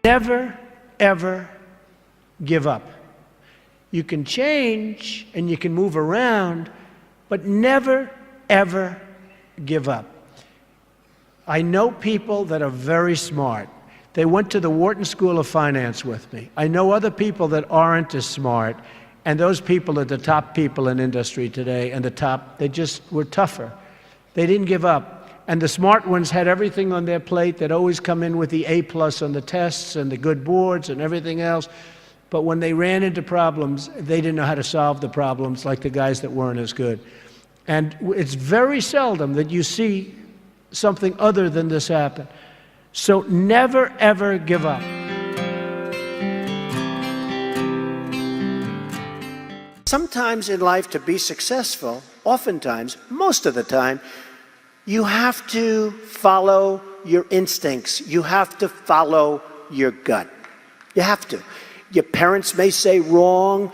Never, ever give up. You can change and you can move around, but never, ever give up. I know people that are very smart. They went to the Wharton School of Finance with me. I know other people that aren't as smart, and those people are the top people in industry today, and they just were tougher. They didn't give up. And the smart ones had everything on their plate. They'd always come in with the A+ on the tests and the good boards and everything else. But when they ran into problems, they didn't know how to solve the problems like the guys that weren't as good. And it's very seldom that you see something other than this happen. So never, ever give up. Sometimes in life, to be successful, oftentimes, most of the time, you have to follow your instincts. You have to follow your gut. You have to. Your parents may say wrong,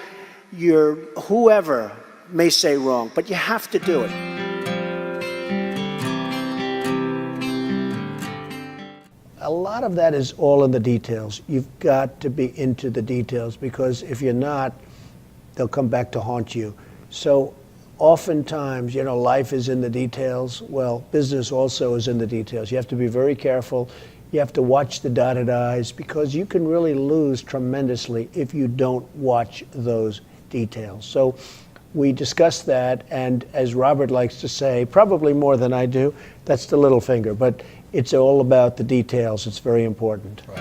your whoever may say wrong, but you have to do it. A lot of that is all in the details. You've got to be into the details, because if you're not, they'll come back to haunt you. So oftentimes, life is in the details. Well, business also is in the details. You have to be very careful. You have to watch the dotted I's, because you can really lose tremendously if you don't watch those details. So we discussed that, and as Robert likes to say, probably more than I do, that's the little finger. But it's all about the details. It's very important. Right.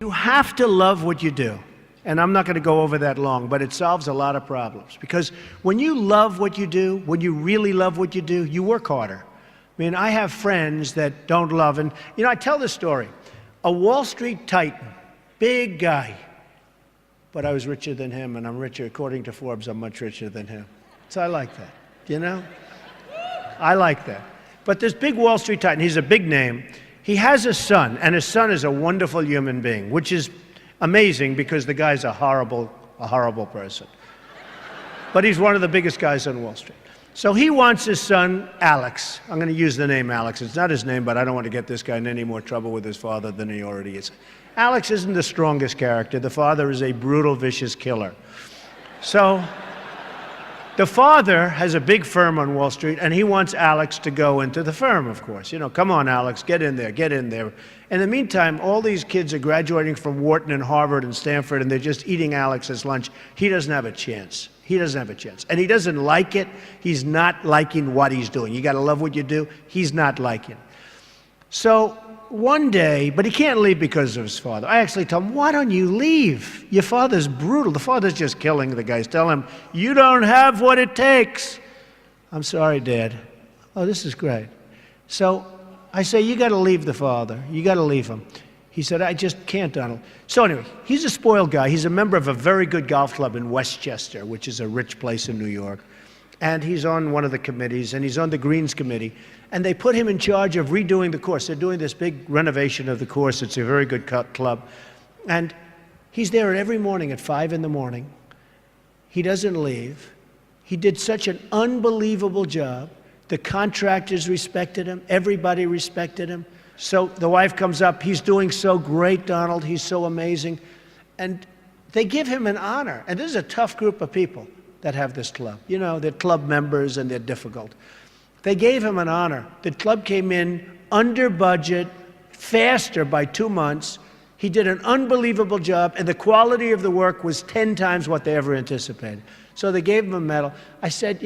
You have to love what you do. And I'm not going to go over that long, but it solves a lot of problems. Because when you love what you do, when you really love what you do, you work harder. I mean, I have friends that don't love, and I tell this story. A Wall Street titan, big guy, but I was richer than him, and I'm richer, according to Forbes, I'm much richer than him. So I like that, I like that. But this big Wall Street titan, he's a big name. He has a son, and his son is a wonderful human being, which is amazing, because the guy's a horrible person. But he's one of the biggest guys on Wall Street. So he wants his son, Alex. I'm going to use the name Alex. It's not his name, but I don't want to get this guy in any more trouble with his father than he already is. Alex isn't the strongest character. The father is a brutal, vicious killer. So the father has a big firm on Wall Street, and he wants Alex to go into the firm, of course. Come on, Alex, get in there, get in there. In the meantime, all these kids are graduating from Wharton and Harvard and Stanford, and they're just eating Alex's lunch. He doesn't have a chance. He doesn't have a chance. And he doesn't like it. He's not liking what he's doing. You got to love what you do. He's not liking it. So one day, but he can't leave because of his father. I actually tell him, why don't you leave? Your father's brutal. The father's just killing the guys. Tell him, you don't have what it takes. I'm sorry, Dad. Oh, this is great. So I say, you got to leave the father. You got to leave him. He said, I just can't, Donald. So anyway, he's a spoiled guy. He's a member of a very good golf club in Westchester, which is a rich place in New York. And he's on one of the committees, and he's on the Greens Committee. And they put him in charge of redoing the course. They're doing this big renovation of the course. It's a very good club. And he's there every morning at 5 in the morning. He doesn't leave. He did such an unbelievable job. The contractors respected him. Everybody respected him. So the wife comes up. He's doing so great, Donald. He's so amazing. And they give him an honor. And this is a tough group of people that have this club. They're club members, and they're difficult. They gave him an honor. The club came in under budget, faster by 2 months. He did an unbelievable job, and the quality of the work was 10 times what they ever anticipated. So they gave him a medal. I said,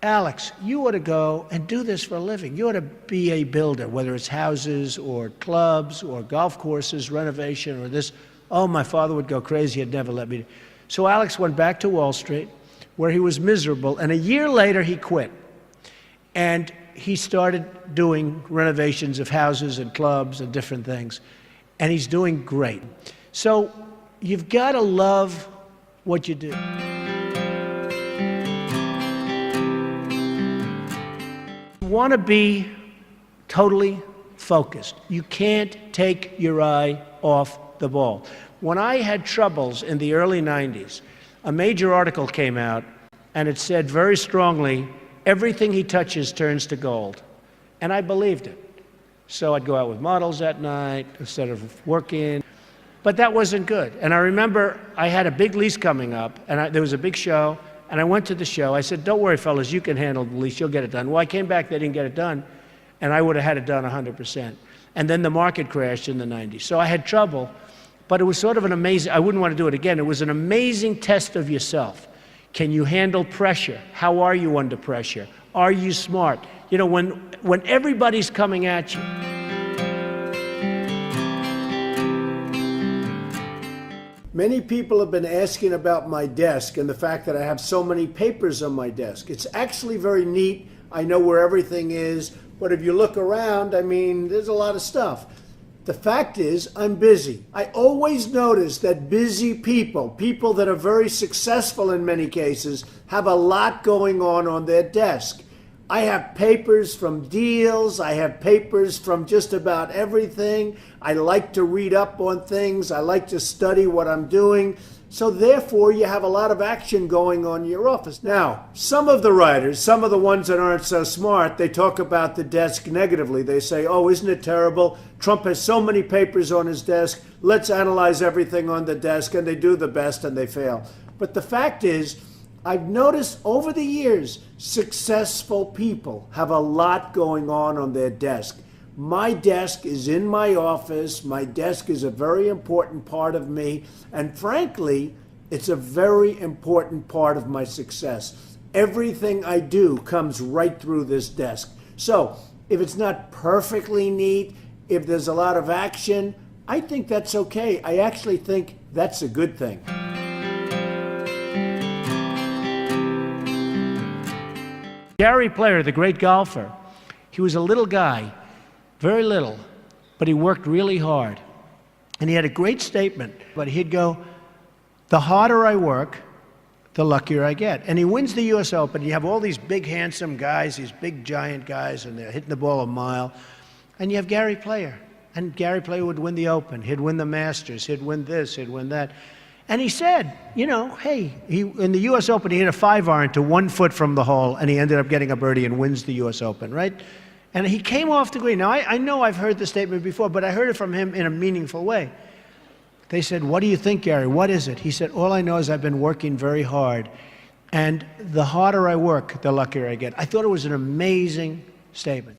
Alex, you ought to go and do this for a living. You ought to be a builder, whether it's houses or clubs or golf courses, renovation or this. Oh, my father would go crazy. He'd never let me. So Alex went back to Wall Street, where he was miserable, and a year later he quit. And he started doing renovations of houses and clubs and different things. And he's doing great. So you've got to love what you do. You want to be totally focused. You can't take your eye off the ball. When I had troubles in the early 90s, a major article came out, and it said very strongly, everything he touches turns to gold. And I believed it. So I'd go out with models at night instead of working. But that wasn't good. And I remember I had a big lease coming up, and there was a big show, and I went to the show. I said, don't worry, fellas, you can handle the lease. You'll get it done. Well, I came back, they didn't get it done, and I would have had it done 100%. And then the market crashed in the 90s. So I had trouble, but it was sort of an amazing, I wouldn't want to do it again. It was an amazing test of yourself. Can you handle pressure? How are you under pressure? Are you smart? You know, when everybody's coming at you. Many people have been asking about my desk and the fact that I have so many papers on my desk. It's actually very neat. I know where everything is, but if you look around, I mean, there's a lot of stuff. The fact is, I'm busy. I always notice that busy people, people that are very successful in many cases, have a lot going on their desk. I have papers from deals. I have papers from just about everything. I like to read up on things. I like to study what I'm doing. So therefore, you have a lot of action going on in your office. Now, some of the writers, some of the ones that aren't so smart, they talk about the desk negatively. They say, oh, isn't it terrible? Trump has so many papers on his desk. Let's analyze everything on the desk. And they do the best and they fail. But the fact is, I've noticed over the years, successful people have a lot going on their desk. My desk is in my office. My desk is a very important part of me. And frankly, it's a very important part of my success. Everything I do comes right through this desk. So if it's not perfectly neat, if there's a lot of action, I think that's okay. I actually think that's a good thing. Gary Player, the great golfer, he was a little guy, very little, but he worked really hard. And he had a great statement, but he'd go, the harder I work, the luckier I get. And he wins the US Open. You have all these big, handsome guys, these big, giant guys, and they're hitting the ball a mile. And you have Gary Player. And Gary Player would win the Open. He'd win the Masters. He'd win this. He'd win that. And he said, you know, hey, in the US Open, he hit a 5-iron to 1 foot from the hole, and he ended up getting a birdie and wins the US Open, right? And he came off the green. Now, I know I've heard the statement before, but I heard it from him in a meaningful way. They said, what do you think, Gary? What is it? He said, all I know is I've been working very hard, and the harder I work, the luckier I get. I thought it was an amazing statement.